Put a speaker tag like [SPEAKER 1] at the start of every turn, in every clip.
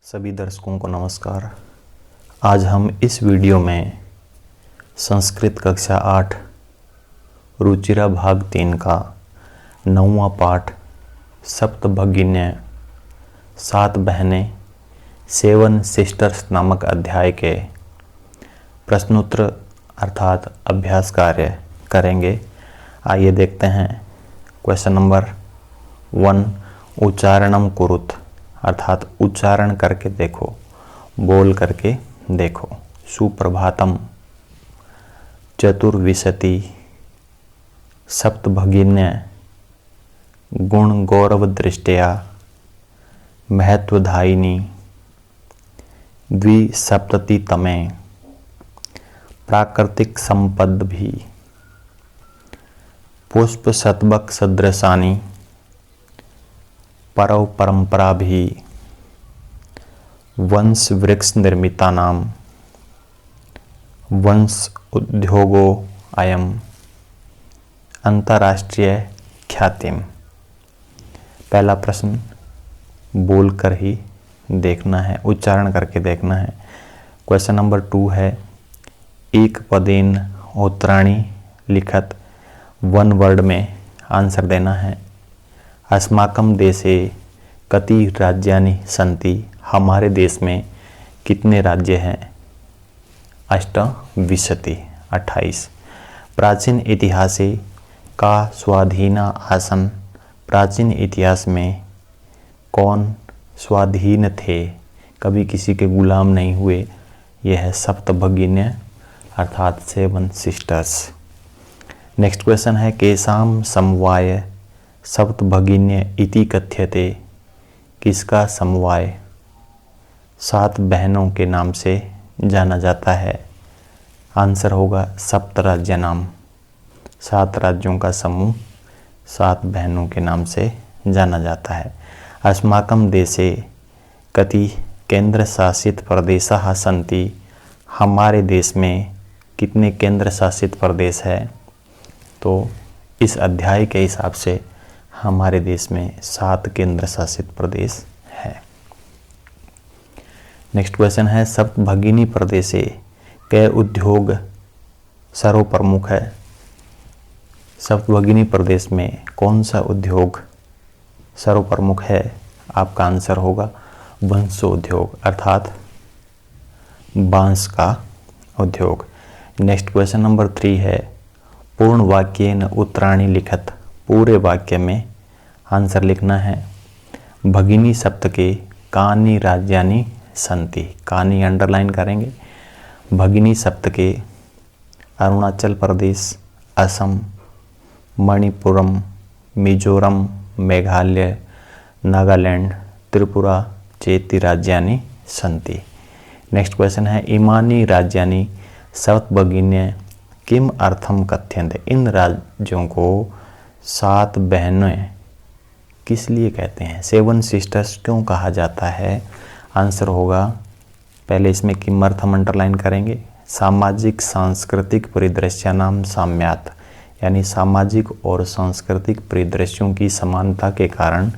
[SPEAKER 1] सभी दर्शकों को नमस्कार। आज हम इस वीडियो में संस्कृत कक्षा 8 रुचिरा भाग 3 का 9वां पाठ सप्तभगिन्य 7 बहनें 7 सिस्टर्स नामक अध्याय के प्रश्नोत्तर अर्थात अभ्यास कार्य करेंगे। आइए देखते हैं। क्वेश्चन नंबर 1, उच्चारणम कुरुत अर्थात उच्चारण करके देखो, बोल करके देखो। सुप्रभातम, चतुर्विंशति, सप्तभगिन्य, गुण गौरव दृष्टया, महत्वधायिनी, द्विसप्ततितमे, प्राकृतिक संपद भी, पुष्प शतबक सदृशानि, परव परंपरा भी, वंश वृक्ष निर्मिता नाम, वंश उद्योगो अयम, अंतर्राष्ट्रीय ख्यातिम। पहला प्रश्न बोलकर ही देखना है, उच्चारण करके देखना है। क्वेश्चन नंबर 2 है, एक पदेन उत्तराणी लिखत 1 वर्ड में आंसर देना है। अस्माकं देशे कति राज्यानि सन्ति, हमारे देश में कितने राज्य हैं? अष्टविंशति 28। प्राचीन इतिहासे का स्वाधीना आसन, प्राचीन इतिहास में कौन स्वाधीन थे, कभी किसी के गुलाम नहीं हुए? यह है सप्तभगिन्य अर्थात 7 सिस्टर्स। नेक्स्ट क्वेश्चन है, केसाम समवाय सप्तभगिन्य इति कथ्यते, किसका समवाय 7 बहनों के नाम से जाना जाता है? आंसर होगा सप्त राज्य नाम, 7 राज्यों का समूह 7 बहनों के नाम से जाना जाता है। अस्माकं देशे कति केंद्र शासित प्रदेशाः सन्ति, हमारे देश में कितने केंद्र शासित प्रदेश है? तो इस अध्याय के हिसाब से हमारे देश में 7 केंद्र शासित प्रदेश है। नेक्स्ट क्वेश्चन है, सप्तभगिनी प्रदेशे के उद्योग सर्वप्रमुख है? सप्तभगिनी प्रदेश में कौन सा उद्योग सर्वप्रमुख है? आपका आंसर होगा वंशोद्योग अर्थात बांस का उद्योग। नेक्स्ट क्वेश्चन नंबर 3 है, पूर्ण वाक्येन उत्तराणि लिखत, पूरे वाक्य में आंसर लिखना है। भगिनी सप्त के कानि राज्यानि सन्ति, कानि अंडरलाइन करेंगे। भगिनी सप्त के अरुणाचल प्रदेश, असम, मणिपुरम, मिजोरम, मेघालय, नागालैंड, त्रिपुरा चेति राज्यानि सन्ति। नेक्स्ट क्वेश्चन है, इमानि राज्यानि सप्तभगिन्य किम अर्थम कथ्यन्ते, इन राज्यों को 7 बहनें किस लिए कहते हैं? 7 सिस्टर्स क्यों कहा जाता है? आंसर होगा, पहले इसमें किमर्थ हम अंडरलाइन करेंगे। सामाजिक सांस्कृतिक परिदृश्यानाम साम्यात, यानी सामाजिक और सांस्कृतिक परिदृश्यों की समानता के कारण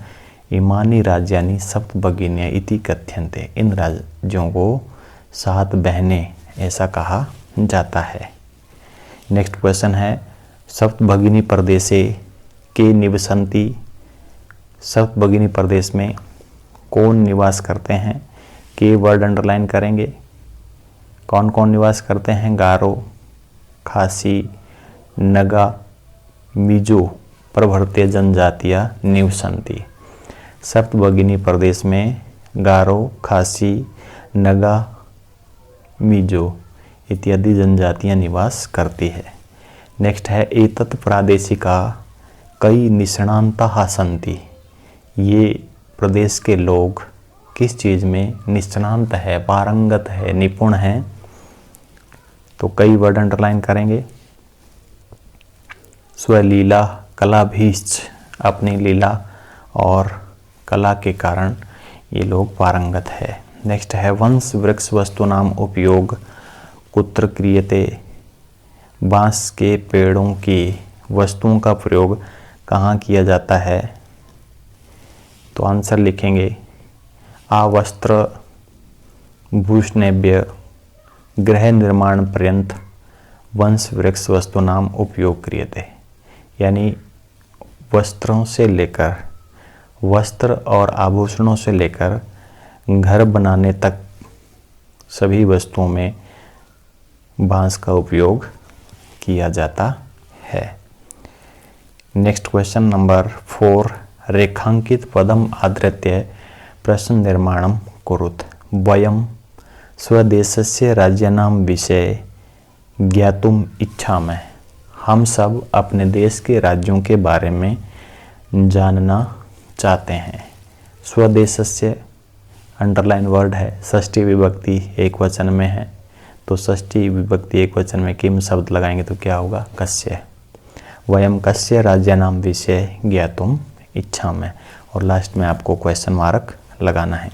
[SPEAKER 1] इमानी राज्यानि सप्तभगिन्य इति कथ्यन्ते, इन राज्यों को 7 बहनें ऐसा कहा जाता है। नेक्स्ट क्वेश्चन है, सप्तभगिनी प्रदेशे के निवसन्ति, सप्तभगिनी प्रदेश में कौन निवास करते हैं? के वर्ड अंडरलाइन करेंगे। कौन कौन निवास करते हैं? गारो, खासी, नगा, मिजो प्रभृति जनजातियां निवसन्ति। सप्तभगिनी प्रदेश में गारो, खासी, नगा, मिजो इत्यादि जनजातियां निवास करती है। नेक्स्ट है, एतत् प्रादेशिका कई निष्णाताः सन्ति, ये प्रदेश के लोग किस चीज़ में निष्णात है, पारंगत है, निपुण है? तो कई वर्ड अंडरलाइन करेंगे। स्वलीला कलाभीश्च, अपनी लीला और कला के कारण ये लोग पारंगत है। नेक्स्ट है, वंश वृक्ष वस्तुनाम उपयोग कुत्र क्रियते, बांस के पेड़ों की वस्तुओं का प्रयोग कहाँ किया जाता है? तो आंसर लिखेंगे, आवस्त्र भूषणेभ्य गृह निर्माण पर्यंत वंश वृक्ष वस्तुनाम उपयोग क्रियते, यानी वस्त्रों से लेकर, वस्त्र और आभूषणों से लेकर घर बनाने तक सभी वस्तुओं में बांस का उपयोग किया जाता है। नेक्स्ट क्वेश्चन नंबर 4, रेखांकित पदम आधृत्य प्रश्न निर्माणम कुरुत। वयम स्वदेशस्य राज्यानां विषये ज्ञातुम इच्छामः। हम सब अपने देश के राज्यों के बारे में जानना चाहते हैं। स्वदेशस्य अंडरलाइन वर्ड है, षष्ठी विभक्ति एक वचन में है, तो षष्ठी विभक्ति एक वचन में किम शब्द लगाएंगे तो क्या होगा, कस्य। वयम कस्य राज्यानां विषये ज्ञातुम इच्छामः, और लास्ट में आपको क्वेश्चन मार्क लगाना है।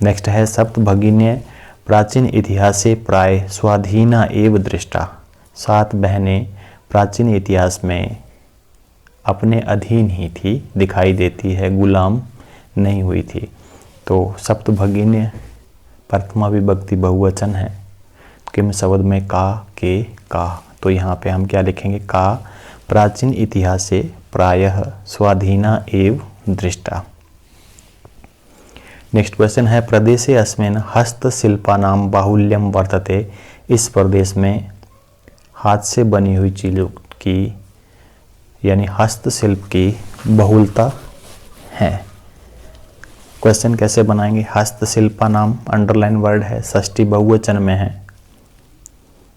[SPEAKER 1] नेक्स्ट है सप्तभगिन्य प्राचीन इतिहासे प्राय स्वाधीना एव दृष्टा। 7 बहनें प्राचीन इतिहास में अपने अधीन ही थी, दिखाई देती है, गुलाम नहीं हुई थी। तो सप्तभगिन्य प्रथमा विभक्ति बहुवचन है, किम शब्द में का, के, का, तो यहाँ पे हम क्या लिखेंगे, का प्राचीन इतिहासे प्रायः स्वाधीना एव दृष्टा। नेक्स्ट क्वेश्चन है प्रदेशे अस्मिन् हस्तशिल्पानां बाहुल्यम वर्तते। इस प्रदेश में हाथ से बनी हुई चीज़ों की यानी हस्तशिल्प की बहुलता है। क्वेश्चन कैसे बनाएंगे, हस्तशिल्पानां अंडरलाइन वर्ड है, षष्ठी बहुवचन में है,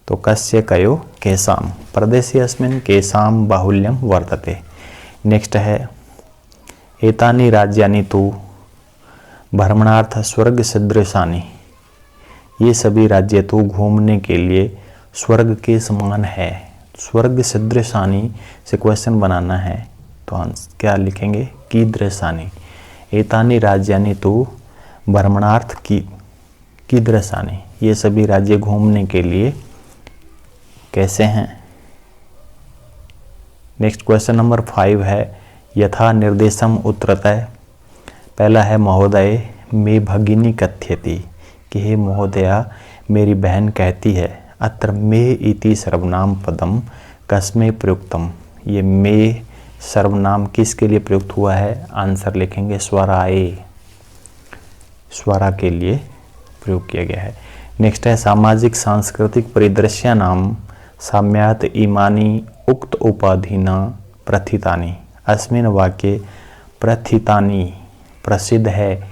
[SPEAKER 1] तो कस्य कयो केसाम, प्रदेशे अस्मिन् केसाम बाहुल्यम वर्तते। नेक्स्ट है एतानि राज्यानि तु भ्रमणार्थ स्वर्ग सदृशानि। ये सभी राज्य तो घूमने के लिए स्वर्ग के समान है। स्वर्ग सदृशानि से क्वेश्चन बनाना है तो हम क्या लिखेंगे, कीदृशानि। एतानि राज्यानि तो भ्रमणार्थ कीदृशानि, ये सभी राज्य घूमने के लिए कैसे हैं। नेक्स्ट क्वेश्चन नंबर 5 है यथा निर्देशम उत्तरतः। पहला है महोदय मे भगिनी कथ्यति, कि हे महोदया मेरी बहन कहती है। अत्र मे इति सर्वनाम पदम कस्मै प्रयुक्तम। ये मे सर्वनाम किसके लिए प्रयुक्त हुआ है, आंसर लिखेंगे स्वराए, स्वरा के लिए प्रयोग किया गया है। नेक्स्ट है सामाजिक सांस्कृतिक परिदृश्य नाम साम्यात इमानी उक्त उपाधिना प्रथितानि। अस्मिन् वाक्ये प्रथितानि प्रसिद्ध है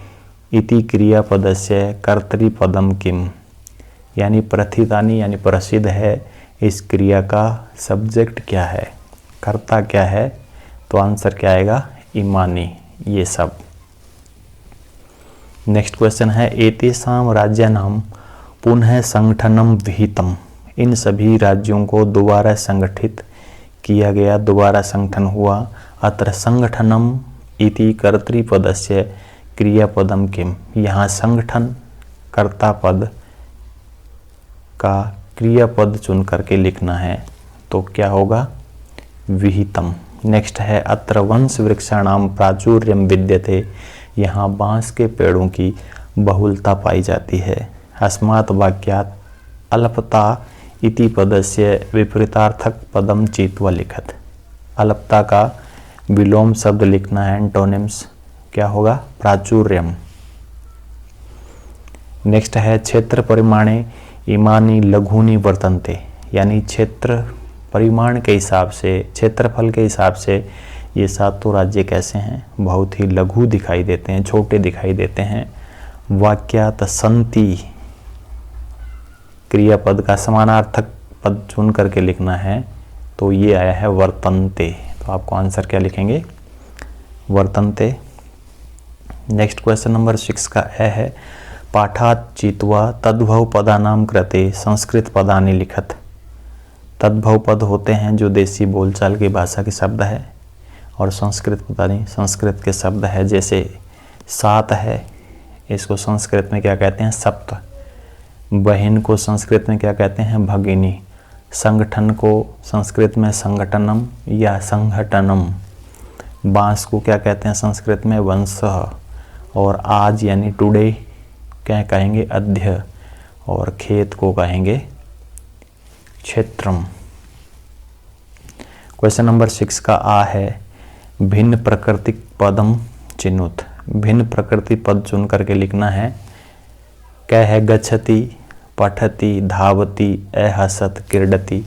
[SPEAKER 1] इति क्रियापदस्य कर्तृपदम किम, यानी प्रथितानि यानी प्रसिद्ध है, इस क्रिया का सब्जेक्ट क्या है, कर्ता क्या है, तो आंसर क्या आएगा, इमानी, ये सब। नेक्स्ट क्वेश्चन है एतेषां राज्यानां पुनः संगठनम विहितम। इन सभी राज्यों को दोबारा संगठित किया गया, दोबारा संगठन हुआ। अत्र संगठनम इति कर्तृपदस्य क्रियापदम किम। यहाँ संगठन कर्ता पद का क्रियापद चुन करके लिखना है, तो क्या होगा, विहितम। नेक्स्ट है अत्र वंश वृक्षाणाम प्राचुर्यम विद्यते। यहाँ बांस के पेड़ों की बहुलता पाई जाती है। अस्मात् वाक्यात् अल्पता इति पदस्य विपरीतार्थक पदम चित्वा लिखत। अल्पता का विलोम शब्द लिखना है, एंटोनिम्स क्या होगा, प्राचुर्यम। नेक्स्ट है क्षेत्र परिमाणे इमानी लघुनी वर्तन्ते, यानी क्षेत्र परिमाण के हिसाब से, क्षेत्रफल के हिसाब से ये 7 राज्य कैसे हैं, बहुत ही लघु दिखाई देते हैं, छोटे दिखाई देते हैं। वाक्यात संति क्रियापद का समानार्थक पद चुन करके लिखना है, तो ये आया है वर्तन्ते, तो आपको आंसर क्या लिखेंगे, वर्तन्ते। नेक्स्ट क्वेश्चन नंबर 6 का है पाठात चित्वा तद्भव पदानाम कृते संस्कृत पदानि लिखत। तद्भव पद होते हैं जो देसी बोलचाल की भाषा के शब्द है, और संस्कृत पदानि संस्कृत के शब्द है। जैसे 7 है, इसको संस्कृत में क्या कहते हैं, सप्त। बहन को संस्कृत में क्या कहते हैं, भगिनी। संगठन को संस्कृत में संगठनम या संघटनम। बांस को क्या कहते हैं संस्कृत में, वंश। और आज यानी टुडे क्या कहेंगे, अद्य। और खेत को कहेंगे क्षेत्रम। क्वेश्चन नंबर 6 का आ है भिन्न प्राकृतिक पदम चिन्हुत। भिन्न प्रकृति पद चुन करके लिखना है। क है गच्छति, पठति, धावति, अहसत, क्रीडति।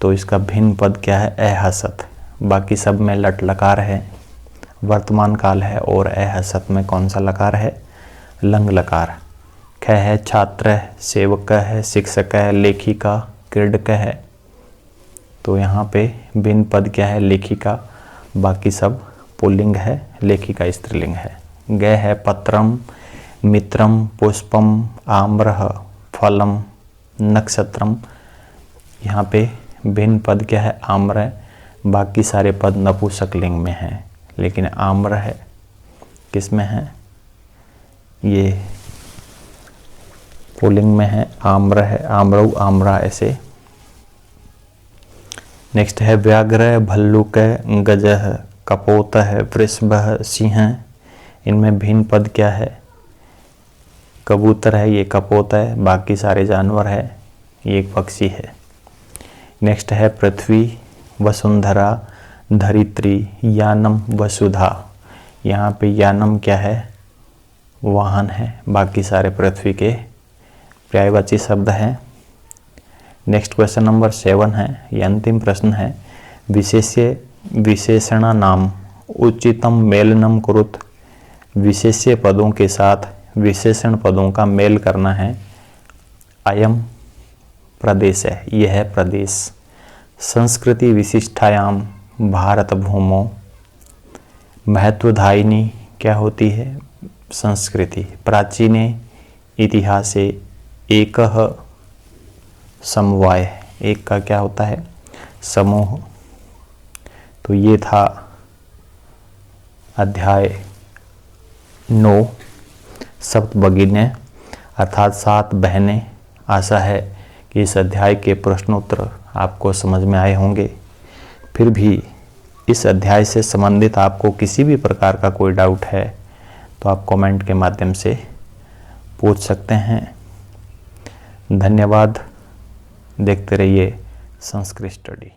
[SPEAKER 1] तो इसका भिन्न पद क्या है? अहसत। बाकी सब में लट लकार है, वर्तमान काल है, और अहसत में कौन सा लकार है? लंग लकार। ख है छात्र, सेवक है, शिक्षक है, लेखिका, क्रीडक है। तो यहाँ पे भिन्न पद क्या है? लेखिका। बाकी सब पुल्लिंग है, लेखिका स्त्रीलिंग है। ग है पत्रम, मित्रम, पुष्पम, आम्रह, फलम, नक्षत्रम। यहाँ पे भिन्न पद क्या है? आम्र। बाकी सारे पद नपुंसकलिंग में हैं, लेकिन आम्र है किस में है? ये पुल्लिंग में है, आम्र है, आम्रऊ, आम्रा ऐसे। नेक्स्ट है व्याघ्र, भल्लुक, गजह, कपोत है, वृषभ, सिंह। इनमें भिन्न पद क्या है? कबूतर है, ये कपोत है। बाकी सारे जानवर है, ये एक पक्षी है। नेक्स्ट है पृथ्वी, वसुंधरा, धरित्री, यानम, वसुधा। यहाँ पे यानम क्या है? वाहन है। बाकी सारे पृथ्वी के पर्यायवाची शब्द हैं। नेक्स्ट क्वेश्चन नंबर 7 है, ये अंतिम प्रश्न है। विशेष्य विशेषणा नाम उचितम मेलनम कुरुत। विशेष्य पदों के साथ विशेषण पदों का मेल करना है। अयम प्रदेश है, यह है प्रदेश। संस्कृति विशिष्टायाम भारत भूमो। महत्वधायिनी क्या होती है? संस्कृति। प्राचीने इतिहासे एकः समवाय। एक का क्या होता है? समूह। तो ये था अध्याय 9 सप्त भगिनी अर्थात 7 बहनें। आशा है कि इस अध्याय के प्रश्नोत्तर आपको समझ में आए होंगे। फिर भी इस अध्याय से संबंधित आपको किसी भी प्रकार का कोई डाउट है तो आप कमेंट के माध्यम से पूछ सकते हैं। धन्यवाद। देखते रहिए संस्कृत स्टडी।